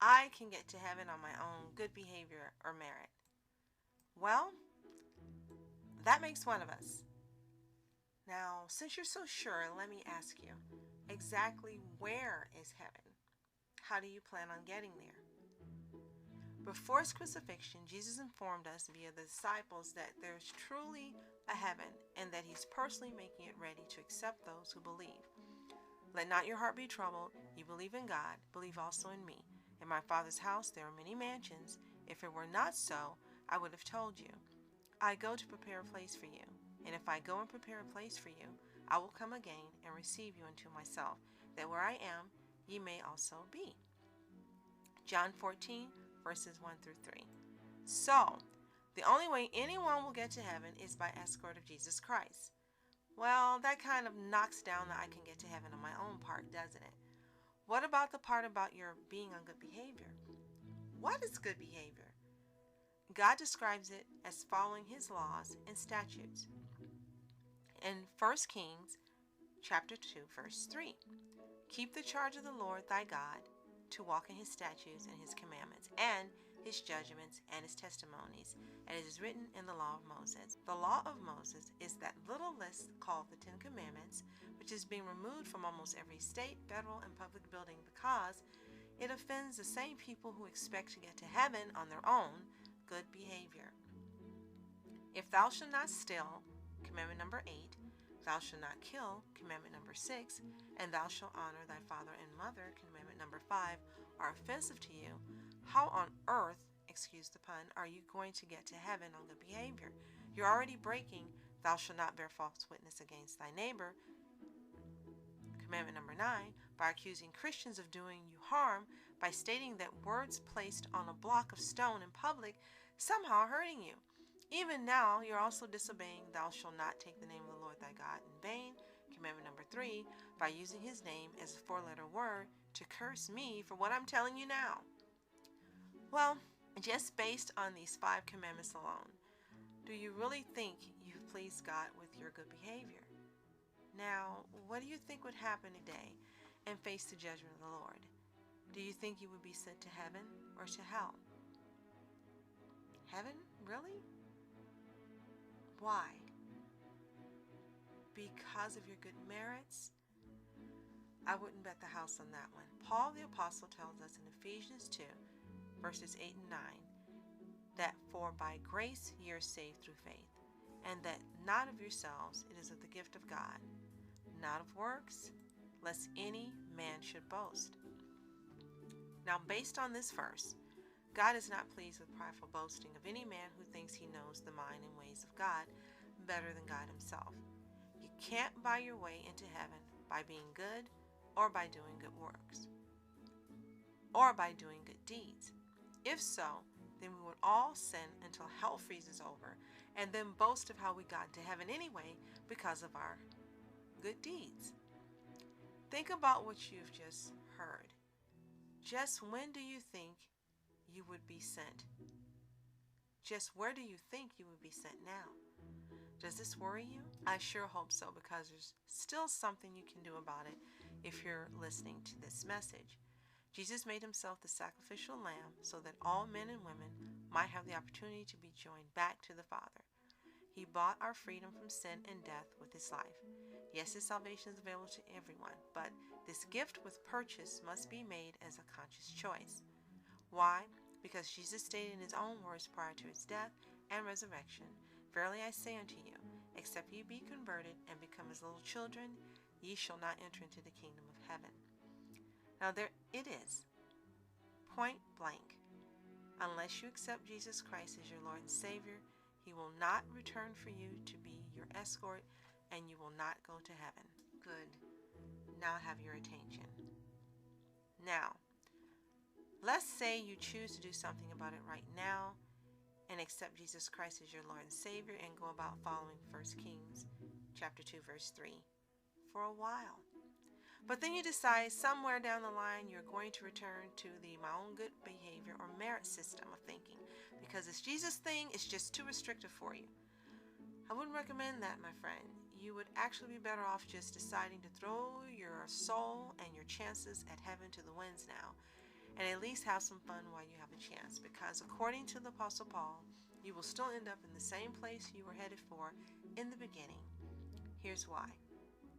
I can get to heaven on my own good behavior or merit. Well, that makes one of us. Now, since you're so sure, let me ask you, exactly where is heaven? How do you plan on getting there? Before his crucifixion, Jesus informed us via the disciples that there's truly a heaven and that he's personally making it ready to accept those who believe. Let not your heart be troubled. You believe in God, believe also in me. In my Father's house there are many mansions. If it were not so, I would have told you. I go to prepare a place for you. And if I go and prepare a place for you, I will come again and receive you unto myself, that where I am, ye may also be. John 14, verses 1 through 3. So, the only way anyone will get to heaven is by escort of Jesus Christ. Well, that kind of knocks down the I can get to heaven on my own part, doesn't it? What about the part about your being on good behavior? What is good behavior? God describes it as following his laws and statutes. In 1 Kings chapter 2, verse 3, keep the charge of the Lord thy God, to walk in his statutes and his commandments, and his judgments and his testimonies, as it is written in the law of Moses. The law of Moses is that little list called the Ten Commandments, which is being removed from almost every state, federal, and public building because it offends the same people who expect to get to heaven on their own good behavior. If thou shalt not steal, commandment number 8, thou shalt not kill, commandment number 6, and thou shalt honor thy father and mother, commandment number 5, are offensive to you, how on earth, excuse the pun, are you going to get to heaven on good behavior? You're already breaking, thou shalt not bear false witness against thy neighbor, commandment number 9, by accusing Christians of doing you harm, by stating that words placed on a block of stone in public somehow are hurting you. Even now, you're also disobeying, thou shalt not take the name of the Lord thy God in vain, commandment number 3, by using his name as a four-letter word to curse me for what I'm telling you now. Well, just based on these 5 commandments alone, do you really think you've pleased God with your good behavior? Now, what do you think would happen today and face the judgment of the Lord? Do you think you would be sent to heaven or to hell? Heaven? Really? Why? Because of your good merits? I wouldn't bet the house on that one. Paul the Apostle tells us in Ephesians 2, verses 8 and 9, that for by grace ye are saved through faith, and that not of yourselves, it is of the gift of God, not of works, lest any man should boast. Now, based on this verse, God is not pleased with prideful boasting of any man who thinks he knows the mind and ways of God better than God himself. You can't buy your way into heaven by being good or by doing good works or by doing good deeds. If so, then we would all sin until hell freezes over and then boast of how we got to heaven anyway because of our good deeds. Think about what you've just heard. Just when do you think you would be sent? Just where do you think you would be sent now? Does this worry you? I sure hope so, because there's still something you can do about it if you're listening to this message. Jesus made himself the sacrificial lamb so that all men and women might have the opportunity to be joined back to the Father. He bought our freedom from sin and death with his life. Yes, his salvation is available to everyone, but this gift with purchase must be made as a conscious choice. Why? Because Jesus stated in his own words prior to his death and resurrection, verily I say unto you, except ye be converted and become as little children, ye shall not enter into the kingdom of heaven. Now there it is, point blank. Unless you accept Jesus Christ as your Lord and Savior, he will not return for you to be your escort, and you will not go to heaven. Good. Now I have your attention. Now, let's say you choose to do something about it right now and accept Jesus Christ as your Lord and Savior and go about following 1 Kings chapter 2, verse 3 for a while. But then you decide somewhere down the line you're going to return to the my own good behavior or merit system of thinking because this Jesus thing is just too restrictive for you. I wouldn't recommend that, my friend. You would actually be better off just deciding to throw your soul and your chances at heaven to the winds now and at least have some fun while you have a chance, because according to the Apostle Paul, you will still end up in the same place you were headed for in the beginning. Here's why.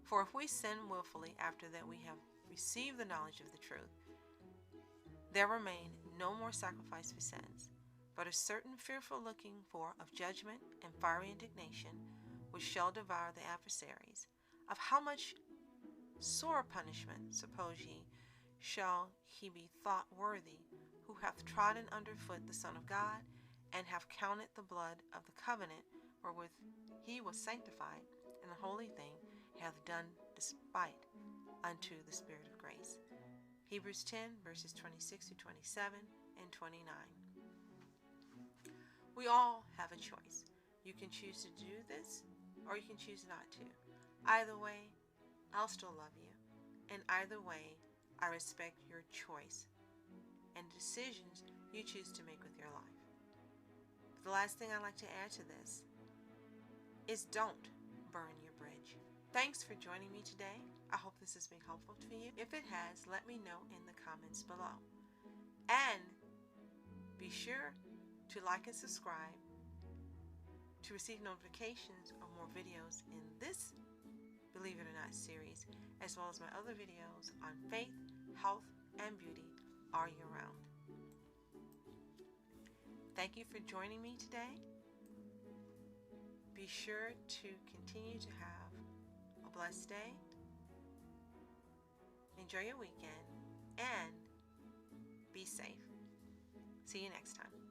For if we sin willfully after that we have received the knowledge of the truth, there remain no more sacrifice for sins, but a certain fearful looking for of judgment and fiery indignation, which shall devour the adversaries. Of how much sore punishment, suppose ye, shall he be thought worthy, who hath trodden under foot the Son of God, and hath counted the blood of the covenant wherewith he was sanctified, and the holy thing hath done despite unto the Spirit of grace. Hebrews 10, verses 26 to 27 and 29. We all have a choice. You can choose to do this, or you can choose not to. Either way, I'll still love you. And either way, I respect your choice and decisions you choose to make with your life. The last thing I'd like to add to this is don't burn your bridge. Thanks for joining me today. I hope this has been helpful to you. If it has, let me know in the comments below. And be sure to like and subscribe to receive notifications of more videos in this Believe It or Not series, as well as my other videos on faith, health, and beauty all year round. Thank you for joining me today. Be sure to continue to have a blessed day. Enjoy your weekend and be safe. See you next time.